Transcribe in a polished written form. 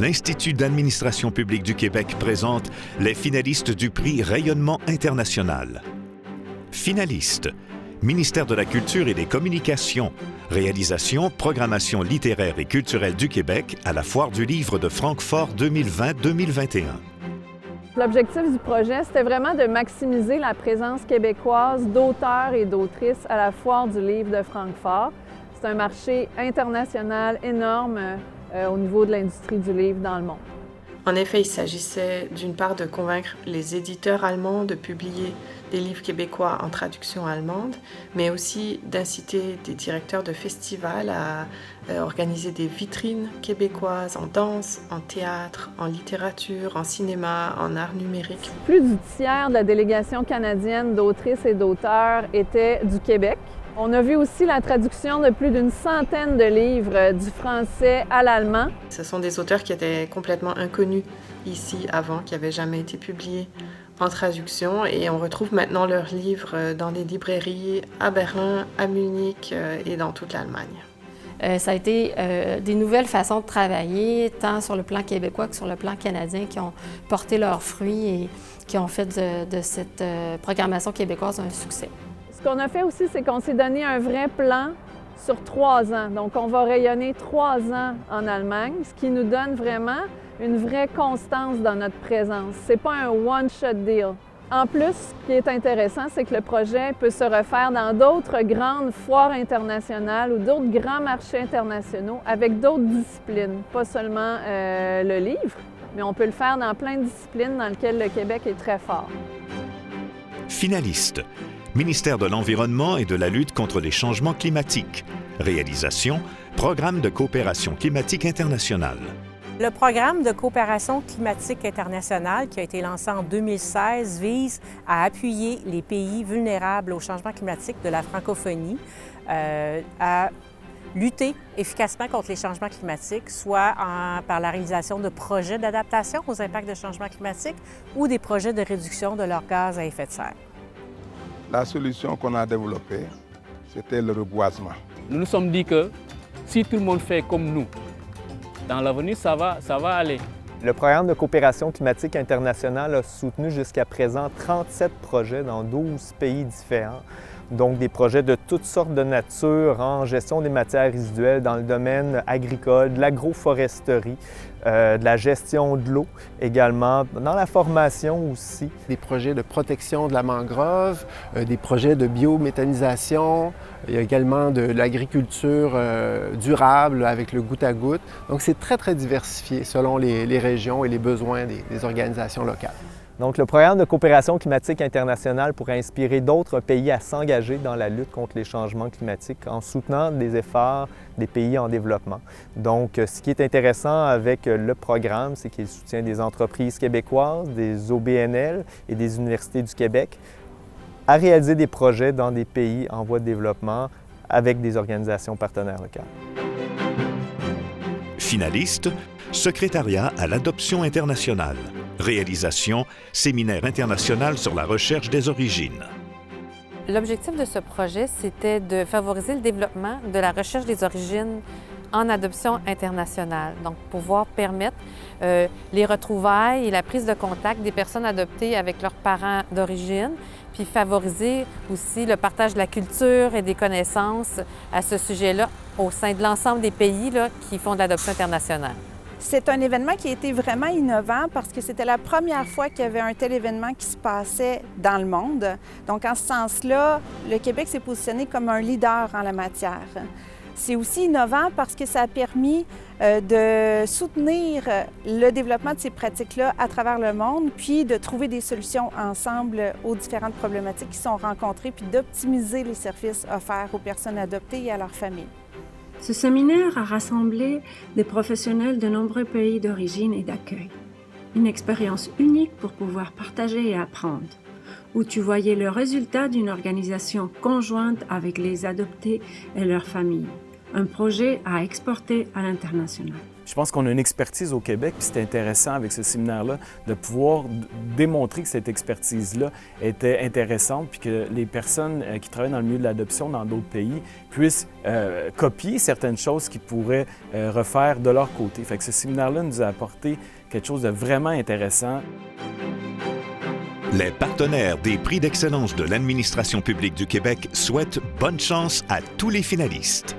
l'Institut d'administration publique du Québec présente les finalistes du prix Rayonnement international. Finalistes: Ministère de la Culture et des Communications, réalisation, programmation littéraire et culturelle du Québec à la Foire du Livre de Francfort 2020-2021. L'objectif du projet, c'était vraiment de maximiser la présence québécoise d'auteurs et d'autrices à la Foire du Livre de Francfort. C'est un marché international énorme au niveau de l'industrie du livre dans le monde. En effet, il s'agissait d'une part de convaincre les éditeurs allemands de publier des livres québécois en traduction allemande, mais aussi d'inciter des directeurs de festivals à organiser des vitrines québécoises en danse, en théâtre, en littérature, en cinéma, en art numérique. Plus du tiers de la délégation canadienne d'autrices et d'auteurs était du Québec. On a vu aussi la traduction de plus d'une centaine de livres du français à l'allemand. Ce sont des auteurs qui étaient complètement inconnus ici avant, qui n'avaient jamais été publiés en traduction, et on retrouve maintenant leurs livres dans des librairies à Berlin, à Munich et dans toute l'Allemagne. Ça a été des nouvelles façons de travailler, tant sur le plan québécois que sur le plan canadien, qui ont porté leurs fruits et qui ont fait de cette programmation québécoise un succès. Ce qu'on a fait aussi, c'est qu'on s'est donné un vrai plan sur 3 ans. Donc, on va rayonner 3 ans en Allemagne, ce qui nous donne vraiment une vraie constance dans notre présence. C'est pas un one-shot deal. En plus, ce qui est intéressant, c'est que le projet peut se refaire dans d'autres grandes foires internationales ou d'autres grands marchés internationaux avec d'autres disciplines, pas seulement le livre, mais on peut le faire dans plein de disciplines dans lesquelles le Québec est très fort. Finalistes: Ministère de l'Environnement et de la lutte contre les changements climatiques. Réalisation: Programme de coopération climatique internationale. Le programme de coopération climatique internationale qui a été lancé en 2016 vise à appuyer les pays vulnérables au changement climatique de la francophonie à lutter efficacement contre les changements climatiques, soit par la réalisation de projets d'adaptation aux impacts de changement climatique ou des projets de réduction de leurs gaz à effet de serre. La solution qu'on a développée, c'était le reboisement. Nous nous sommes dit que si tout le monde fait comme nous, dans l'avenir, ça va aller. Le programme de coopération climatique internationale a soutenu jusqu'à présent 37 projets dans 12 pays différents. Donc des projets de toutes sortes de nature en gestion des matières résiduelles dans le domaine agricole, de l'agroforesterie, de la gestion de l'eau également, dans la formation aussi. Des projets de protection de la mangrove, des projets de biométhanisation, il y a également de l'agriculture durable avec le goutte à goutte. Donc c'est très, très diversifié selon les régions et les besoins des organisations locales. Donc, le programme de coopération climatique internationale pourrait inspirer d'autres pays à s'engager dans la lutte contre les changements climatiques en soutenant des efforts des pays en développement. Donc, ce qui est intéressant avec le programme, c'est qu'il soutient des entreprises québécoises, des OBNL et des universités du Québec à réaliser des projets dans des pays en voie de développement avec des organisations partenaires locales. Finalistes: Secrétariat à l'adoption internationale. Réalisation: Séminaire international sur la recherche des origines. L'objectif de ce projet, c'était de favoriser le développement de la recherche des origines en adoption internationale. Donc, pouvoir permettre les retrouvailles et la prise de contact des personnes adoptées avec leurs parents d'origine, puis favoriser aussi le partage de la culture et des connaissances à ce sujet-là au sein de l'ensemble des pays qui font de l'adoption internationale. C'est un événement qui a été vraiment innovant parce que c'était la première fois qu'il y avait un tel événement qui se passait dans le monde. Donc, en ce sens-là, le Québec s'est positionné comme un leader en la matière. C'est aussi innovant parce que ça a permis de soutenir le développement de ces pratiques-là à travers le monde, puis de trouver des solutions ensemble aux différentes problématiques qui sont rencontrées, puis d'optimiser les services offerts aux personnes adoptées et à leurs familles. Ce séminaire a rassemblé des professionnels de nombreux pays d'origine et d'accueil. Une expérience unique pour pouvoir partager et apprendre, où tu voyais le résultat d'une organisation conjointe avec les adoptés et leurs familles. Un projet à exporter à l'international. Je pense qu'on a une expertise au Québec, puis c'est intéressant avec ce séminaire-là de pouvoir démontrer que cette expertise-là était intéressante, puis que les personnes qui travaillent dans le milieu de l'adoption dans d'autres pays puissent copier certaines choses qu'ils pourraient refaire de leur côté. Fait que ce séminaire-là nous a apporté quelque chose de vraiment intéressant. Les partenaires des prix d'excellence de l'administration publique du Québec souhaitent bonne chance à tous les finalistes.